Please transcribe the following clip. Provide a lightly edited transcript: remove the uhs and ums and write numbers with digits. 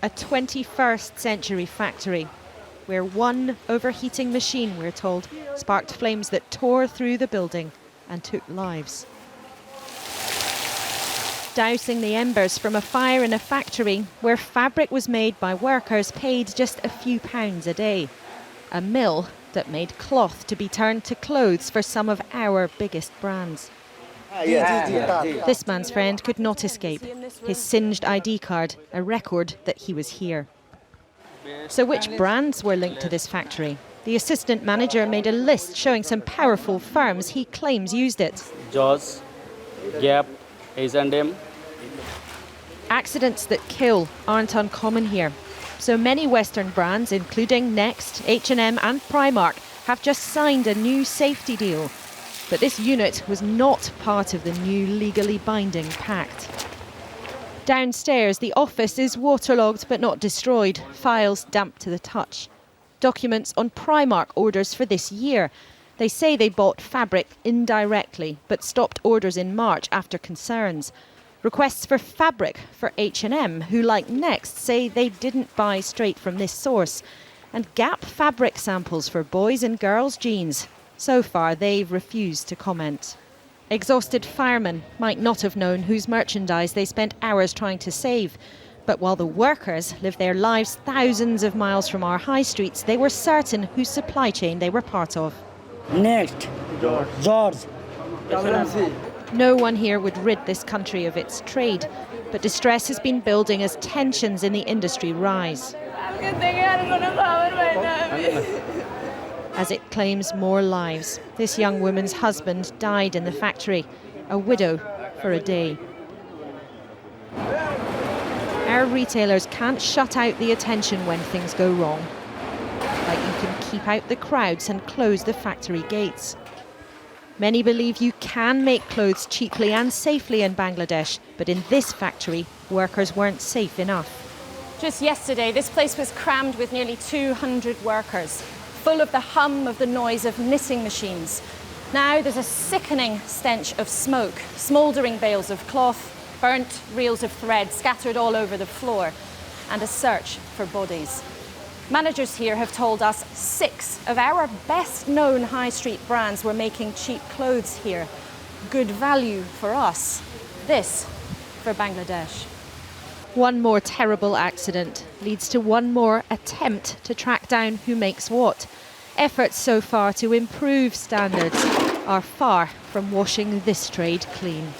A 21st century factory where one overheating machine, we're told, sparked flames that tore through the building and took lives. Dousing the embers from a fire in a factory where fabric was made by workers paid just a few pounds a day. A mill that made cloth to be turned to clothes for some of our biggest brands. This man's friend could not escape. His singed ID card, a record that he was here. So which brands were linked to this factory? The assistant manager made a list showing some powerful firms he claims used it. Jaws, Gap, H&M. Accidents that kill aren't uncommon here. So many Western brands, including Next, H&M and Primark, have just signed a new safety deal. But this unit was not part of the new legally binding pact. Downstairs, the office is waterlogged but not destroyed, files damp to the touch. Documents on Primark orders for this year. They say they bought fabric indirectly but stopped orders in March after concerns. Requests for fabric for H&M, who like Next say they didn't buy straight from this source. And Gap fabric samples for boys and girls' jeans. So far, they've refused to comment. Exhausted firemen might not have known whose merchandise they spent hours trying to save. But while the workers live their lives thousands of miles from our high streets, they were certain whose supply chain they were part of. Next, George. No one here would rid this country of its trade, but distress has been building as tensions in the industry rise. As it claims more lives. This young woman's husband died in the factory, a widow for a day. Our retailers can't shut out the attention when things go wrong. Like you can keep out the crowds and close the factory gates. Many believe you can make clothes cheaply and safely in Bangladesh, but in this factory, workers weren't safe enough. Just yesterday, this place was crammed with nearly 200 workers, full of the hum of the noise of knitting machines. Now there's a sickening stench of smoke, smouldering bales of cloth, burnt reels of thread scattered all over the floor, and a search for bodies. Managers here have told us 6 of our best-known high street brands were making cheap clothes here. Good value for us. This for Bangladesh. One more terrible accident leads to one more attempt to track down who makes what. Efforts so far to improve standards are far from washing this trade clean.